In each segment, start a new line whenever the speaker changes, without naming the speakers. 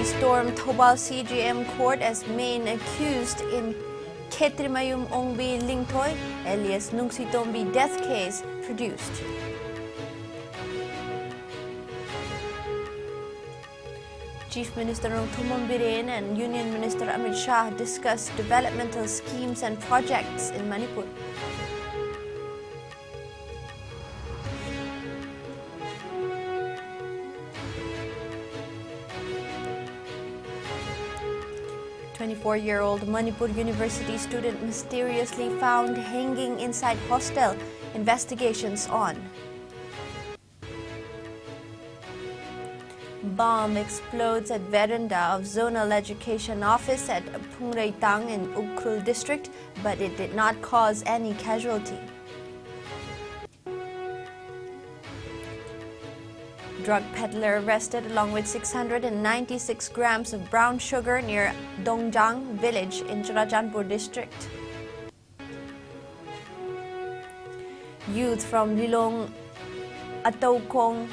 stormed Thobal CJM court as main accused in Ketrimayum Ongbi Lingtoy alias Nungsitombi death case produced. Chief Minister Nongthumon Biren and Union Minister Amit Shah discussed developmental schemes and projects in Manipur. A 24-year-old Manipur University student mysteriously found hanging inside hostel. Investigations on. Bomb explodes at veranda of Zonal Education Office at Phungreitang in Ukhrul district, but it did not cause any casualty. Drug peddler arrested along with 696 grams of brown sugar near Dongjang village in Churachandpur district. Youth from Lilong Ataukong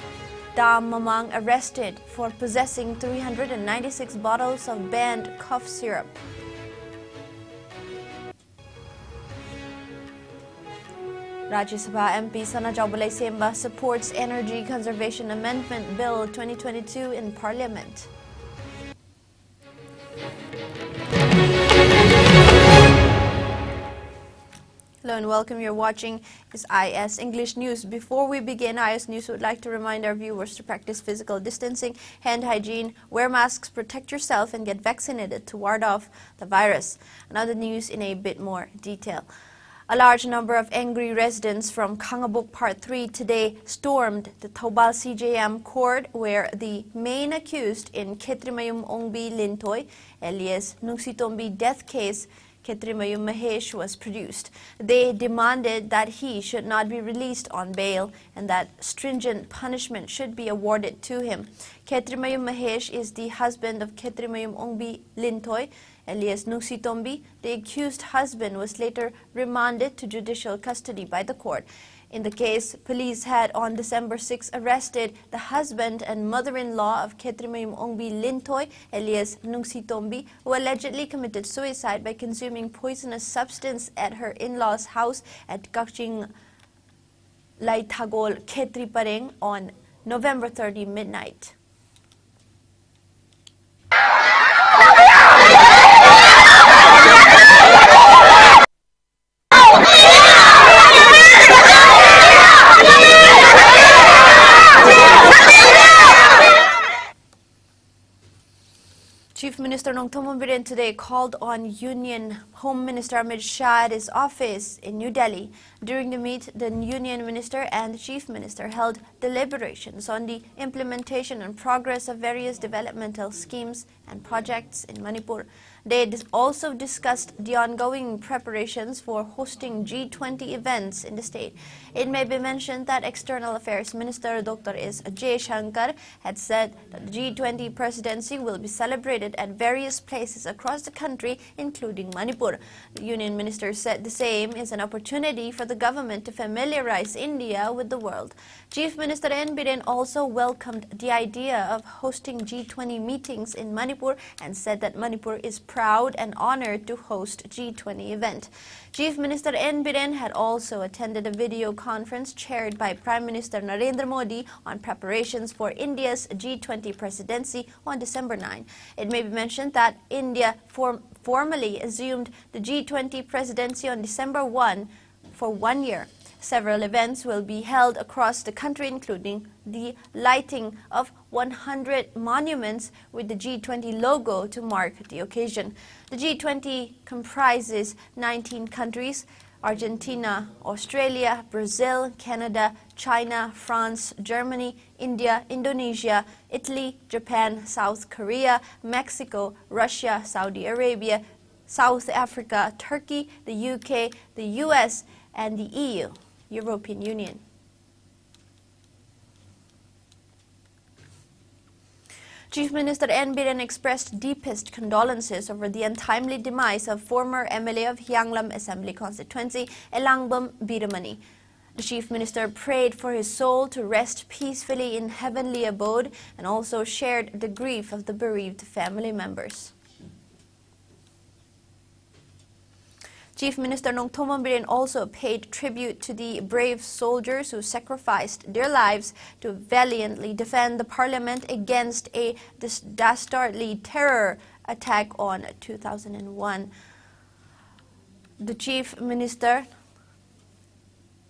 Dam Mamang arrested for possessing 396 bottles of banned cough syrup. Rajya Sabha MP Sana Chaubalai Semba supports Energy Conservation Amendment Bill 2022 in Parliament. Hello and welcome. You're watching IS English News. Before we begin, IS News would like to remind our viewers to practice physical distancing, hand hygiene, wear masks, protect yourself, and get vaccinated to ward off the virus. Another news in a bit more detail. A large number of angry residents from Khangabuk Part 3 today stormed the Thobal CJM court where the main accused in Ketrimayum Ongbi Lintoy, alias Nungsitombi death case, Ketrimayum Mahesh, was produced. They demanded that he should not be released on bail and that stringent punishment should be awarded to him. Ketrimayum Mahesh is the husband of Ketrimayum Ongbi Lintoy, alias Nungsitombi. The accused husband was later remanded to judicial custody by the court. In the case, police had on December 6 arrested the husband and mother-in-law of Ketrimayum Ongbi Lintoy, alias Nungsitombi, who allegedly committed suicide by consuming poisonous substance at her in-laws' house at Kakching Laithagol, Khetri Pareng on November 30 midnight. Chief Minister Nongthumon Biren today called on Union Home Minister Amit Shah at his office in New Delhi. During the meet, the Union Minister and the Chief Minister held deliberations on the implementation and progress of various developmental schemes and projects in Manipur. They also discussed the ongoing preparations for hosting G20 events in the state. It may be mentioned that External Affairs Minister Dr. S. J. Shankar had said that the G20 presidency will be celebrated at various places across the country, including Manipur. The Union Minister said the same is an opportunity for the government to familiarize India with the world. Chief Minister N. Biren also welcomed the idea of hosting G20 meetings in Manipur and said that Manipur is proud and honored to host G20 event. Chief Minister N. Biren had also attended a video conference chaired by Prime Minister Narendra Modi on preparations for India's G20 presidency on December 9. It may be mentioned that India formally assumed the G20 presidency on December 1 for 1 year. Several events will be held across the country, including the lighting of 100 monuments with the G20 logo to mark the occasion. The G20 comprises 19 countries: Argentina, Australia, Brazil, Canada, China, France, Germany, India, Indonesia, Italy, Japan, South Korea, Mexico, Russia, Saudi Arabia, South Africa, Turkey, the UK, the US, and the EU. European Union. Chief Minister N. Biren expressed deepest condolences over the untimely demise of former MLA of Hyanglam Assembly Constituency, Elangbam Biramani. The Chief Minister prayed for his soul to rest peacefully in heavenly abode and also shared the grief of the bereaved family members. Chief Minister Nongthombambirin also paid tribute to the brave soldiers who sacrificed their lives to valiantly defend the parliament against a dastardly terror attack on 2001. The Chief Minister,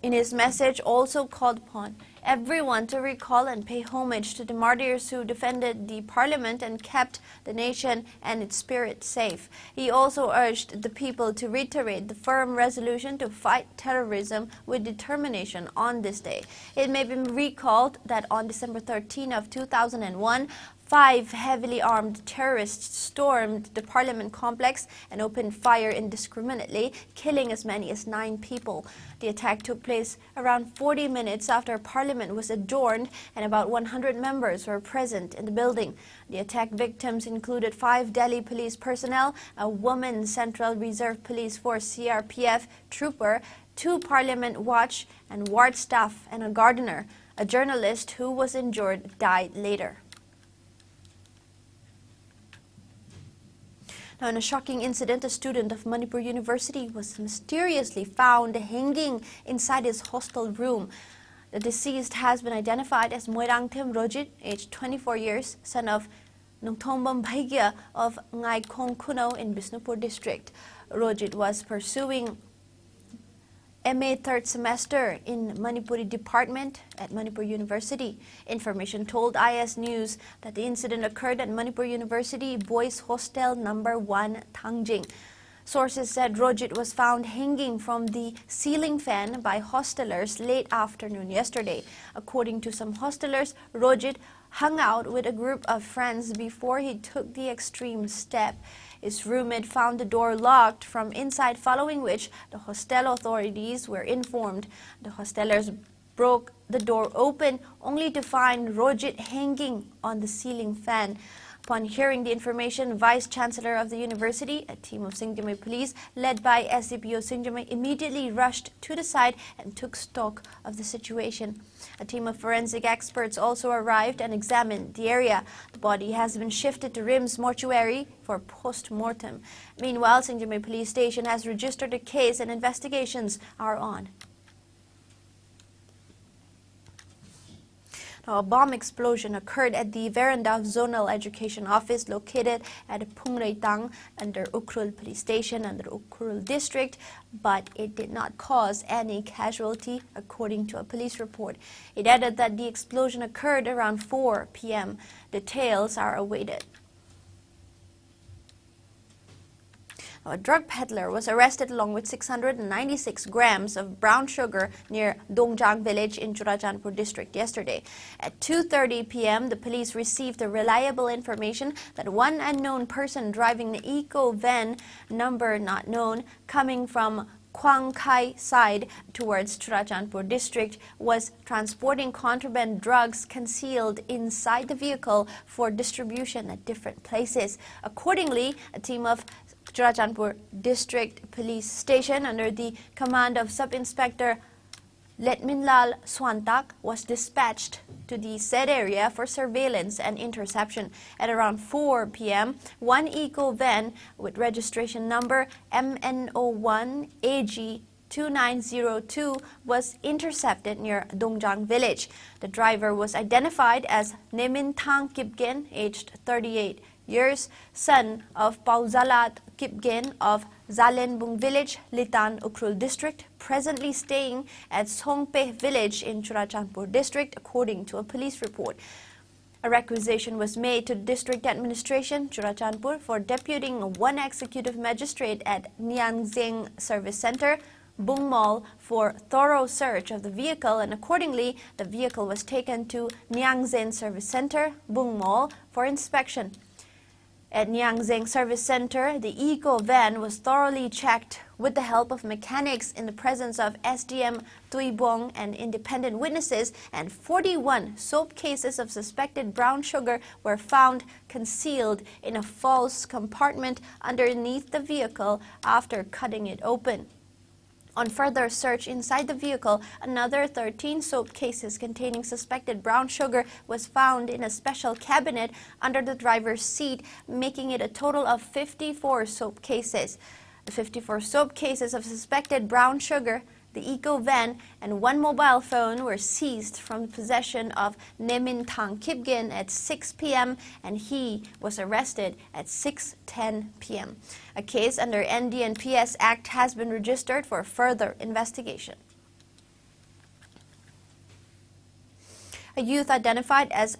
in his message, also called upon everyone to recall and pay homage to the martyrs who defended the parliament and kept the nation and its spirit safe. He also urged the people to reiterate the firm resolution to fight terrorism with determination on this day. It may be recalled that on December 13 of 2001, 5 heavily armed terrorists stormed the parliament complex and opened fire indiscriminately, killing as many as 9 people. The attack took place around 40 minutes after parliament was adjourned and about 100 members were present in the building. The attack victims included 5 Delhi police personnel, a woman Central Reserve Police Force CRPF trooper, 2 Parliament Watch and ward staff, and a gardener. A journalist who was injured died later. Now, in a shocking incident, a student of Manipur University was mysteriously found hanging inside his hostel room. The deceased has been identified as Moirangthem Rojit, aged 24 years, son of Nongthombam Bhaigya of Ngaikong Kuno in Bisnupur district. Rojit was pursuing MA third semester in Manipuri department at Manipur University. Information told IS News that the incident occurred at Manipur University Boys Hostel number 1, Thangjing. Sources said Rojit was found hanging from the ceiling fan by hostelers late afternoon yesterday. According to some hostelers, Rojit hung out with a group of friends before he took the extreme step. His roommate found the door locked from inside, following which the hostel authorities were informed. The hostelers broke the door open only to find Rojit hanging on the ceiling fan. Upon hearing the information, Vice Chancellor of the university, a team of Singjamay police led by SCPO Singjamay, immediately rushed to the site and took stock of the situation. A team of forensic experts also arrived and examined the area. The body has been shifted to RIMS mortuary for post-mortem. Meanwhile, Singjamay Police Station has registered a case and investigations are on. Now, a bomb explosion occurred at the veranda of Zonal Education Office located at Phungreitang under Ukhrul Police Station under Ukhrul District, but it did not cause any casualty, according to a police report. It added that the explosion occurred around 4 p.m. Details are awaited. A drug peddler was arrested along with 696 grams of brown sugar near Dongjang village in Churachandpur district yesterday. At 2:30 p.m., the police received a reliable information that one unknown person driving an eco van, number not known, coming from Kwang Khai side towards Churachandpur district was transporting contraband drugs concealed inside the vehicle for distribution at different places. Accordingly, a team of Churachandpur District Police Station under the command of Sub-Inspector Letminlal Swantak was dispatched to the said area for surveillance and interception. At around 4 p.m., one eco van with registration number MN01 AG 2902 was intercepted near Dongjang village. The driver was identified as Nemintang Kipgen, aged 38 years, son of Pauzalat Kipgen of Zalenbung village, Litan, Ukhrul district, presently staying at Songpe village in Churachandpur district, according to a police report. A requisition was made to district administration, Churachandpur, for deputing one executive magistrate at Nyangzeng Service Center, Bung Mall, for thorough search of the vehicle, and accordingly, the vehicle was taken to Nyangzeng Service Center, Bung Mall, for inspection. At Nyangzeng Service Center, the eco van was thoroughly checked with the help of mechanics in the presence of SDM Tuibong and independent witnesses, and 41 soap cases of suspected brown sugar were found concealed in a false compartment underneath the vehicle after cutting it open. On further search inside the vehicle, another 13 soap cases containing suspected brown sugar was found in a special cabinet under the driver's seat, making it a total of 54 soap cases. The 54 soap cases of suspected brown sugar, the eco van, and one mobile phone were seized from the possession of Nemin Thang Kipgin at 6 p.m. and he was arrested at 6:10 p.m. A case under NDNPS Act has been registered for further investigation. A youth identified as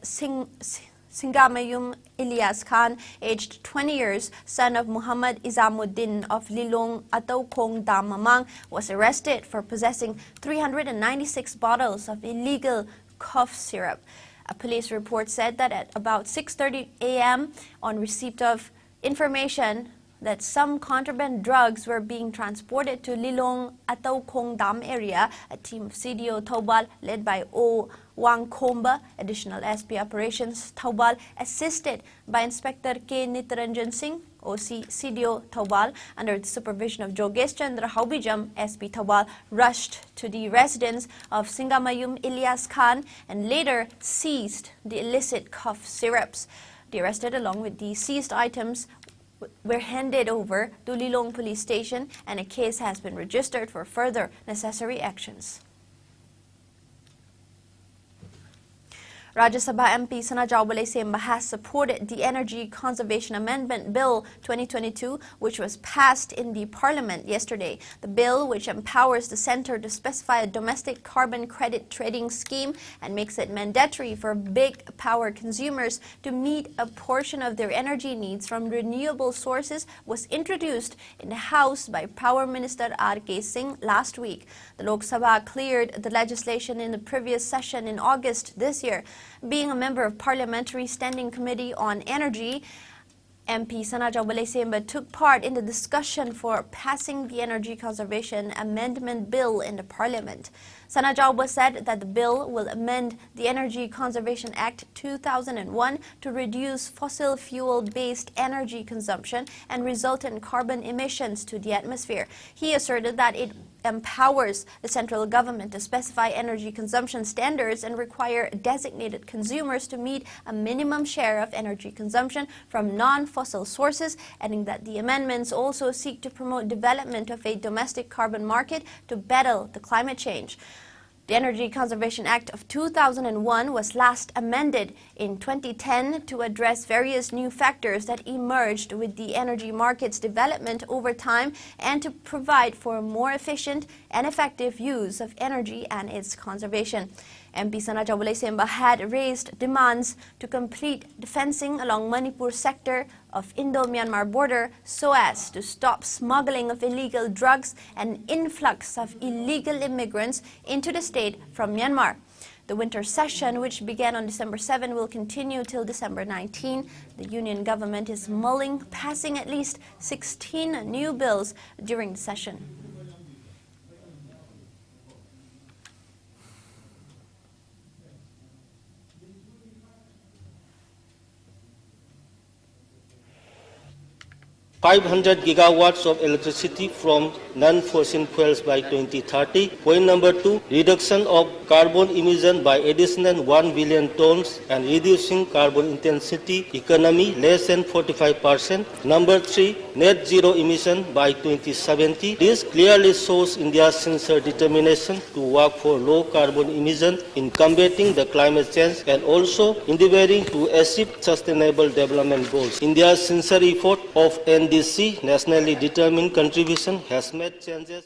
Singamayum Ilyas Khan, aged 20 years, son of Muhammad Izamuddin of Lilong Ataukong Damamang, was arrested for possessing 396 bottles of illegal cough syrup. A police report said that at about 6:30 a.m. on receipt of information that some contraband drugs were being transported to Lilong Ataukong Dam area, a team of CDO Taubal led by O Wang Komba, additional SP Operations Taubal, assisted by Inspector K. Nitranjan Singh, OC CDO Taubal, under the supervision of Jogesh Chandra Haubijam, SP Taubal, rushed to the residence of Singamayum Ilyas Khan and later seized the illicit cough syrups. The arrested, along with the seized items, were handed over to Lilong Police Station, and a case has been registered for further necessary actions. Rajya Sabha MP Sanajao Balaisemba has supported the Energy Conservation Amendment Bill 2022, which was passed in the Parliament yesterday. The bill, which empowers the centre to specify a domestic carbon credit trading scheme and makes it mandatory for big power consumers to meet a portion of their energy needs from renewable sources, was introduced in the House by Power Minister R.K. Singh last week. The Lok Sabha cleared the legislation in the previous session in August this year. Being a member of Parliamentary Standing Committee on Energy, MP Sanajao Balaisemba took part in the discussion for passing the Energy Conservation Amendment Bill in the Parliament. Sanajao said that the bill will amend the Energy Conservation Act 2001 to reduce fossil fuel-based energy consumption and resultant carbon emissions to the atmosphere. He asserted that it empowers the central government to specify energy consumption standards and require designated consumers to meet a minimum share of energy consumption from non-fossil sources, adding that the amendments also seek to promote development of a domestic carbon market to battle the climate change. The Energy Conservation Act of 2001 was last amended in 2010 to address various new factors that emerged with the energy market's development over time and to provide for more efficient and effective use of energy and its conservation. MP Sanajao Balaisemba had raised demands to complete the fencing along Manipur sector of Indo-Myanmar border so as to stop smuggling of illegal drugs and influx of illegal immigrants into the state from Myanmar. The winter session, which began on December 7, will continue till December 19. The union government is mulling passing at least 16 new bills during the session.
$500 gigawatts of electricity from non-fossil fuels by 2030. Point number 2, reduction of carbon emission by additional 1 billion tons and reducing carbon intensity economy less than 45%. Number 3, net zero emission by 2070. This clearly shows India's sincere determination to work for low carbon emission in combating the climate change and also endeavoring to achieve sustainable development goals. India's sincere effort of NDC, nationally determined contribution, has made changes.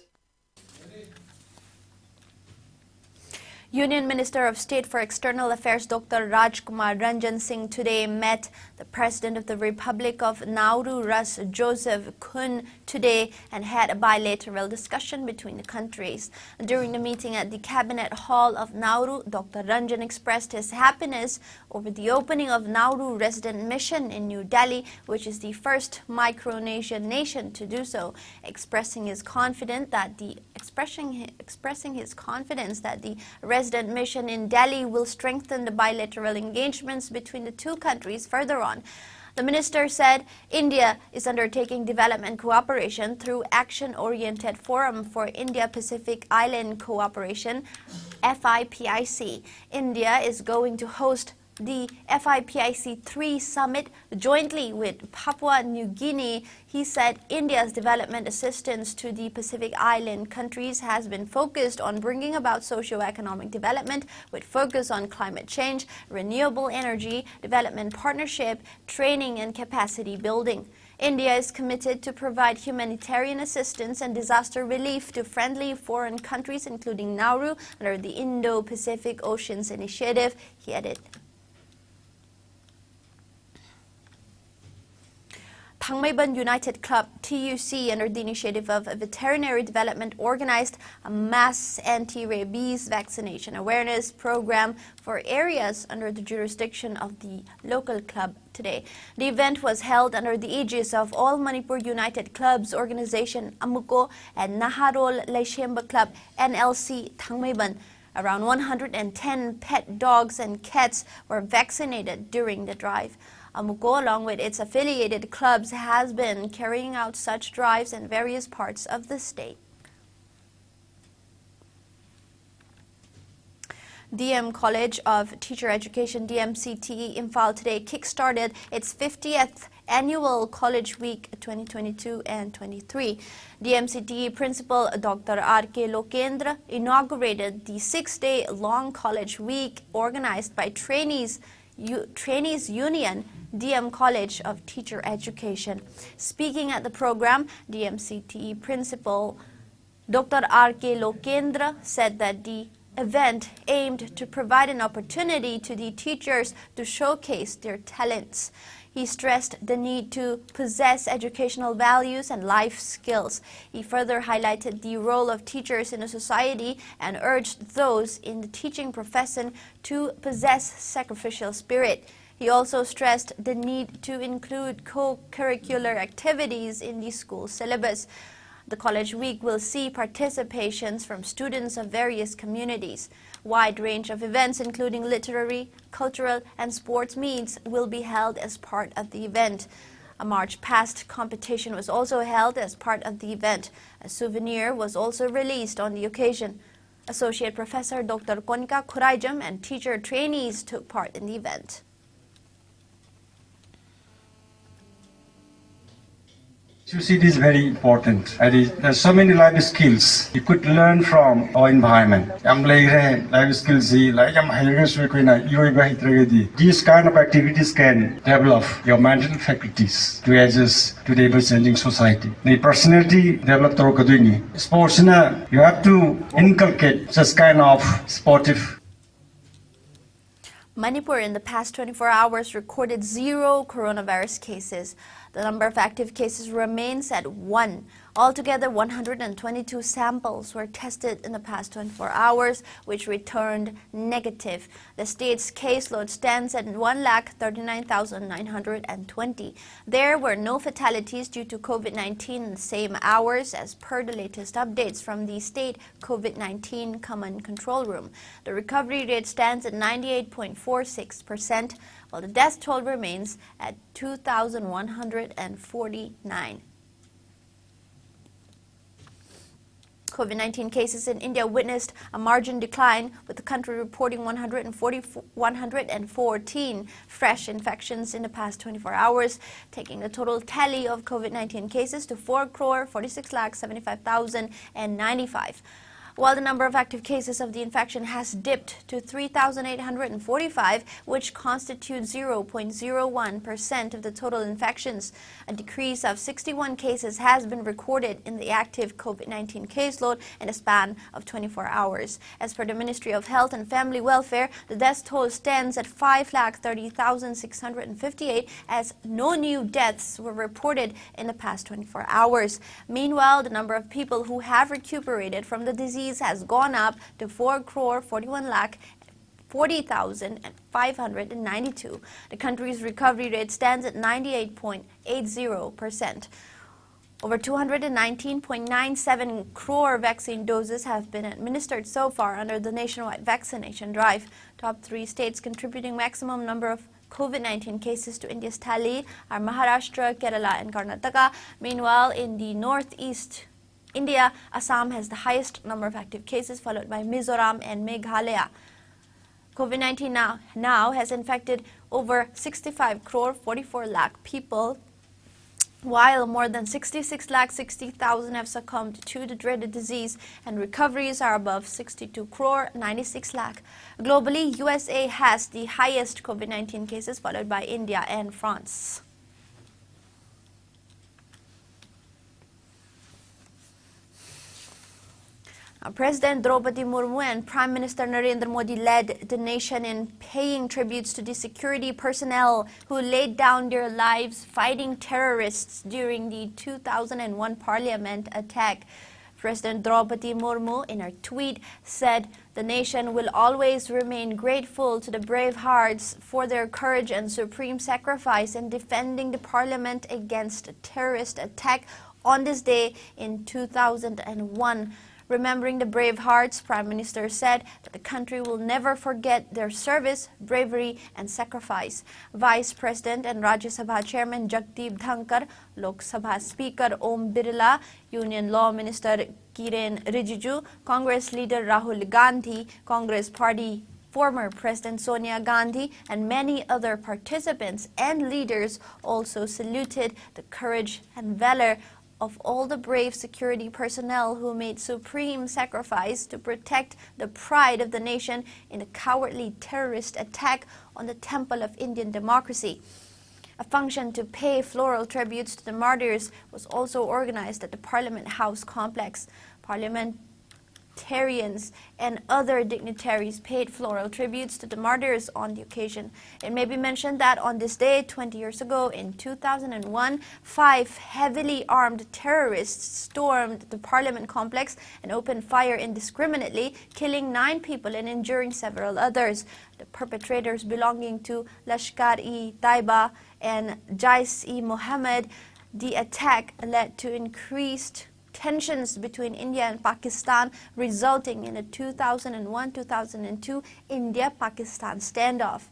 Union Minister of State for External Affairs Dr. Rajkumar Ranjan Singh today met the President of the Republic of Nauru, Ras Joseph Kun, today and had a bilateral discussion between the countries. During the meeting at the Cabinet Hall of Nauru, Dr. Ranjan expressed his happiness over the opening of Nauru Resident Mission in New Delhi, which is the first Micronesian nation to do so, expressing his confidence that the Resident Mission in Delhi will strengthen the bilateral engagements between the two countries further on. The minister said India is undertaking development cooperation through Action-Oriented Forum for Indo-Pacific Island Cooperation, FIPIC. India is going to host the FIPIC 3 summit jointly with Papua New Guinea. He said India's development assistance to the Pacific Island countries has been focused on bringing about socio-economic development with focus on climate change, renewable energy, development partnership, training and capacity building. India is committed to provide humanitarian assistance and disaster relief to friendly foreign countries, including Nauru, under the Indo-Pacific Oceans Initiative, he added. Thangmeiban United Club, TUC, under the initiative of Veterinary Development, organized a mass anti-rabies vaccination awareness program for areas under the jurisdiction of the local club today. The event was held under the aegis of All Manipur United Clubs Organization Amuko and Naharol Laishemba Club, NLC Thangmeiban. Around 110 pet dogs and cats were vaccinated during the drive. Amuko, along with its affiliated clubs, has been carrying out such drives in various parts of the state. DM College of Teacher Education, DMCTE Imphal, today kick-started its 50th annual College Week 2022 and 23. DMCTE Principal Dr. R.K. Lokendra inaugurated the 6-day long College Week organized by Trainees Union, DM College of Teacher Education. Speaking at the program, DMCTE Principal Dr. R.K. Lokendra said that the event aimed to provide an opportunity to the teachers to showcase their talents. He stressed the need to possess educational values and life skills. He further highlighted the role of teachers in a society and urged those in the teaching profession to possess sacrificial spirit. He also stressed the need to include co-curricular activities in the school syllabus. The College Week will see participations from students of various communities. Wide range of events, including literary, cultural, and sports meets, will be held as part of the event. A March Past competition was also held as part of the event. A souvenir was also released on the occasion. Associate Professor Dr. Konika Khuraijam and teacher trainees took part in the event.
Suicide is very important. There's so many life skills you could learn from our environment. Life skills these kind of activities can develop your mental faculties to adjust to the ever-changing society. The personality develop sports you have to inculcate such kind of sportive.
Manipur in the past 24 hours recorded 0 coronavirus cases. The number of active cases remains at 1. Altogether, 122 samples were tested in the past 24 hours, which returned negative. The state's caseload stands at 1,39,920. There were no fatalities due to COVID-19 in the same hours as per the latest updates from the state COVID-19 Command Control Room. The recovery rate stands at 98.46%, while the death toll remains at 2,149. COVID-19 cases in India witnessed a margin decline, with the country reporting 114 fresh infections in the past 24 hours, taking the total tally of COVID-19 cases to 4,46,75,095. While the number of active cases of the infection has dipped to 3,845, which constitutes 0.01% of the total infections. A decrease of 61 cases has been recorded in the active COVID-19 caseload in a span of 24 hours. As per the Ministry of Health and Family Welfare, the death toll stands at 5,30,658, as no new deaths were reported in the past 24 hours. Meanwhile, the number of people who have recuperated from the disease has gone up to 4,41,40,592. The country's recovery rate stands at 98.80%. Over 219.97 crore vaccine doses have been administered so far under the nationwide vaccination drive. Top 3 states contributing maximum number of COVID-19 cases to India's tally are Maharashtra, Kerala and Karnataka. Meanwhile, in the northeast India, Assam has the highest number of active cases, followed by Mizoram and Meghalaya. COVID-19 now has infected over 65 crore 44 lakh people, while more than 66 lakh 60,000 have succumbed to the dreaded disease, and recoveries are above 62 crore 96 lakh. Globally, USA has the highest COVID-19 cases, followed by India and France. President Draupadi Murmu and Prime Minister Narendra Modi led the nation in paying tributes to the security personnel who laid down their lives fighting terrorists during the 2001 Parliament attack. President Draupadi Murmu, in her tweet, said the nation will always remain grateful to the brave hearts for their courage and supreme sacrifice in defending the Parliament against a terrorist attack on this day in 2001. Remembering the brave hearts, Prime Minister said that the country will never forget their service, bravery and sacrifice. Vice President and Rajya Sabha Chairman Jagdeep Dhankar, Lok Sabha Speaker Om Birla, Union Law Minister Kiren Rijiju, Congress leader Rahul Gandhi, Congress Party former President Sonia Gandhi and many other participants and leaders also saluted the courage and valor of all the brave security personnel who made supreme sacrifice to protect the pride of the nation in a cowardly terrorist attack on the temple of Indian democracy. A function to pay floral tributes to the martyrs was also organized at the Parliament House complex. Parliamentarians and other dignitaries paid floral tributes to the martyrs on the occasion. It may be mentioned that on this day, 20 years ago, in 2001, 5 heavily armed terrorists stormed the Parliament complex and opened fire indiscriminately, killing 9 people and injuring several others. The perpetrators belonging to Lashkar-e-Taiba and Jaish-e-Mohammed. The attack led to increased tensions between India and Pakistan, resulting in a 2001-2002 India-Pakistan standoff.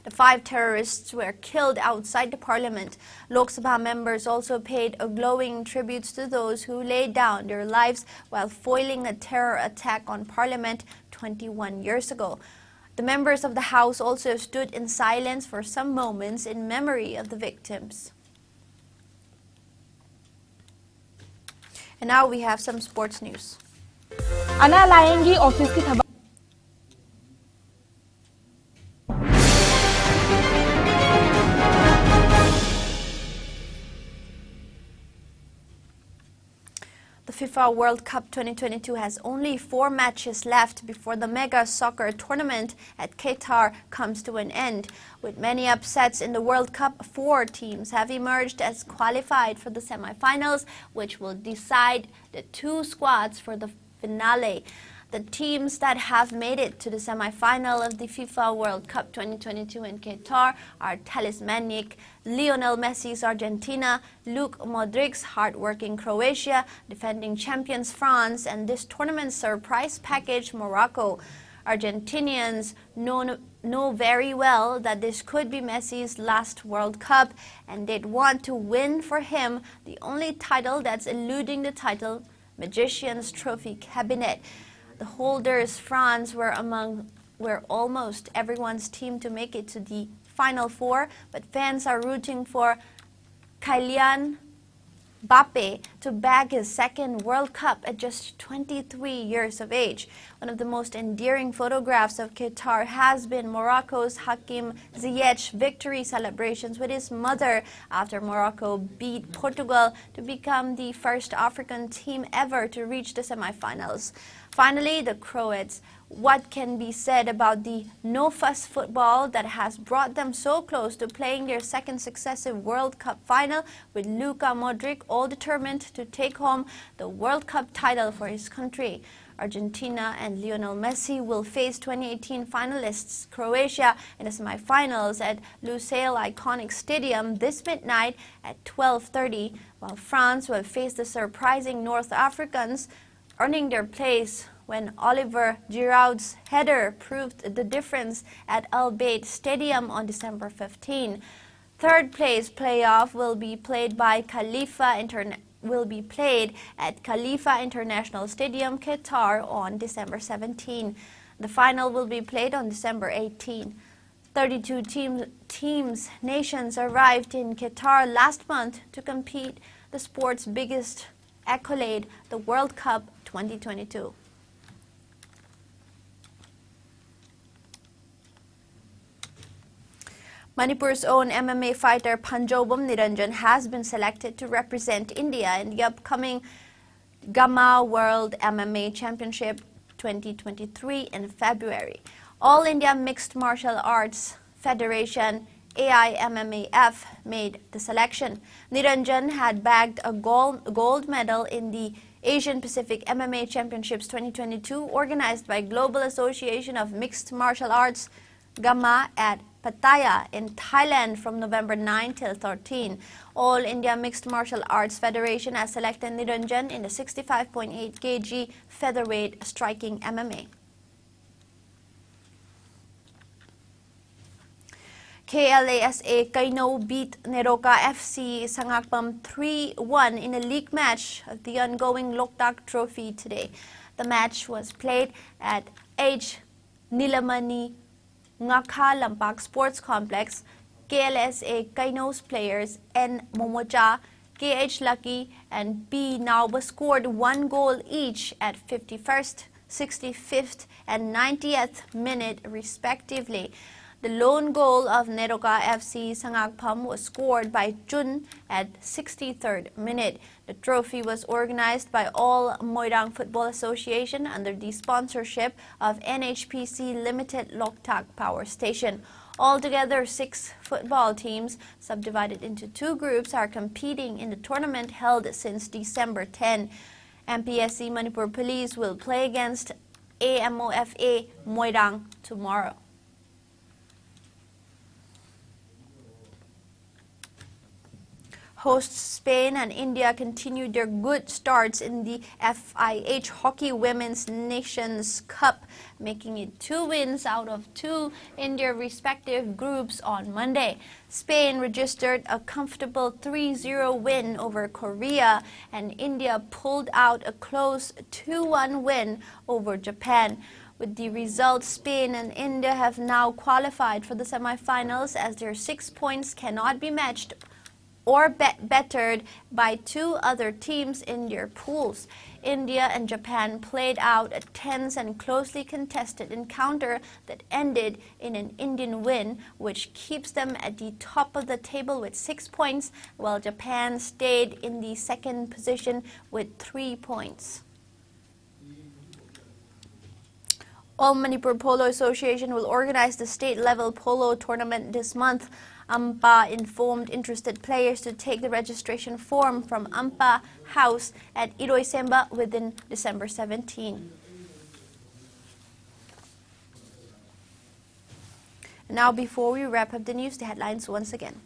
The 5 terrorists were killed outside the parliament. Lok Sabha members also paid a glowing tributes to those who laid down their lives while foiling a terror attack on parliament 21 years ago. The members of the House also stood in silence for some moments in memory of the victims. And now we have some sports news.
अना लाएंगी office की खबर।
The FIFA World Cup 2022 has only 4 matches left before the mega soccer tournament at Qatar comes to an end. With many upsets in the World Cup, 4 teams have emerged as qualified for the semi-finals, which will decide the 2 squads for the finale. The teams that have made it to the semi-final of the FIFA World Cup 2022 in Qatar are talismanic Lionel Messi's Argentina, Luka Modric's hard-working Croatia, defending champions France, and this tournament's surprise package Morocco. Argentinians know very well that this could be Messi's last World Cup, and they'd want to win for him the only title that's eluding the title Magician's Trophy cabinet. The holders, France, were almost everyone's team to make it to the Final 4, but fans are rooting for Kylian Mbappe to bag his second World Cup at just 23 years of age. One of the most endearing photographs of Qatar has been Morocco's Hakim Ziyech's victory celebrations with his mother after Morocco beat Portugal to become the first African team ever to reach the semi-finals. Finally, the Croats. What can be said about the no-fuss football that has brought them so close to playing their second successive World Cup final, with Luka Modric all determined to take home the World Cup title for his country? Argentina and Lionel Messi will face 2018 finalists Croatia in the semi-finals at Lusail Iconic Stadium this midnight at 12:30, while France will face the surprising North Africans, earning their place when Oliver Giroud's header proved the difference at Al Bayt Stadium on December 15. Third place playoff will be played at Khalifa International Stadium, Qatar on December 17. The final will be played on December 18. 32 nations arrived in Qatar last month to compete the sport's biggest accolade, the World Cup 2022. Manipur's own MMA fighter Panjobam Niranjan has been selected to represent India in the upcoming Gamma World MMA Championship 2023 in February. All India Mixed Martial Arts Federation AIMMAF made the selection. Niranjan had bagged a gold medal in the Asian Pacific MMA Championships 2022 organized by Global Association of Mixed Martial Arts Gamma at Pattaya in Thailand from November 9 till 13. All India Mixed Martial Arts Federation has selected Niranjan in the 65.8 kg featherweight striking MMA. KLASA Kaino beat Neroka FC Sangakpam 3-1 in a league match of the ongoing Loktak Trophy today. The match was played at H. Nilamani Ngakha Lampak Sports Complex. KLSA Kaino's players N. Momocha, KH Lucky and B. Nauba scored 1 goal each at 51st, 65th and 90th minute respectively. The lone goal of Neroka FC Sangakpam was scored by Jun at 63rd minute. The trophy was organized by All Moirang Football Association under the sponsorship of NHPC Limited Loktak Power Station. Altogether, 6 football teams, subdivided into 2 groups, are competing in the tournament held since December 10. MPSC Manipur Police will play against AMOFA Moirang tomorrow. Hosts Spain and India continued their good starts in the FIH Hockey Women's Nations Cup, making it 2 wins out of 2 in their respective groups on Monday. Spain registered a comfortable 3-0 win over Korea, and India pulled out a close 2-1 win over Japan. With the result, Spain and India have now qualified for the semifinals as their 6 points cannot be matched or bettered by 2 other teams in their pools. India and Japan played out a tense and closely contested encounter that ended in an Indian win, which keeps them at the top of the table with 6 points, while Japan stayed in the second position with 3 points. All Manipur Polo Association will organize the state-level polo tournament this month. AMPA informed interested players to take the registration form from AMPA House at Iroy Semba within December 17. Now, before we wrap up the news, the headlines once again.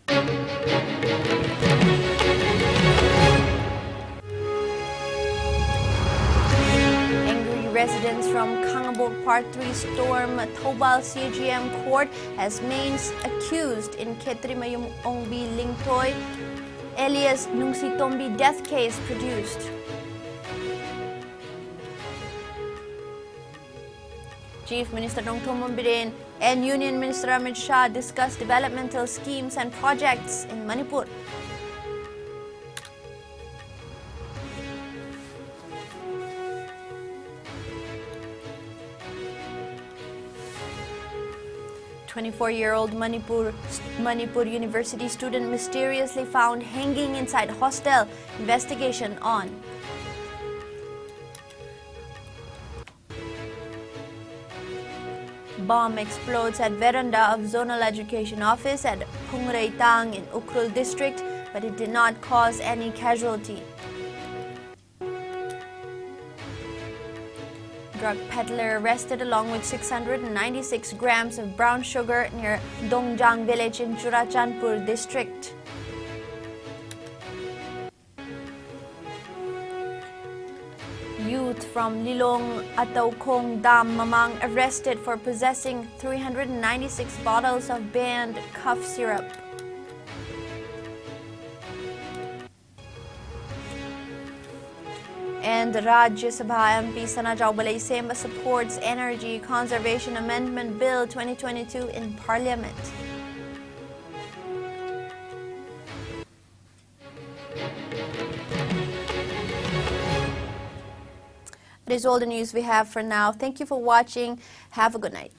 Residents from Kangabok Part 3 storm Thobal CGM Court as mains accused in Ketrimayum Ongbi Lingtoy alias Nungsitombi death case produced. Chief Minister Nongthom Biren and Union Minister Amit Shah discussed developmental schemes and projects in Manipur. A 24-year-old Manipur University student mysteriously found hanging inside hostel. Investigation on. Bomb explodes at veranda of Zonal Education Office at Phungreitang in Ukhrul district, but it did not cause any casualty. Drug peddler arrested along with 696 grams of brown sugar near Dongjang village in Churachandpur district. Youth youth from Lilong Ataukong Dam, Mamang, arrested for possessing 396 bottles of banned cough syrup. And Rajya Sabha MP Sanajao Balay-Semba supports Energy Conservation Amendment Bill 2022 in Parliament. That is all the news we have for now. Thank you for watching. Have a good night.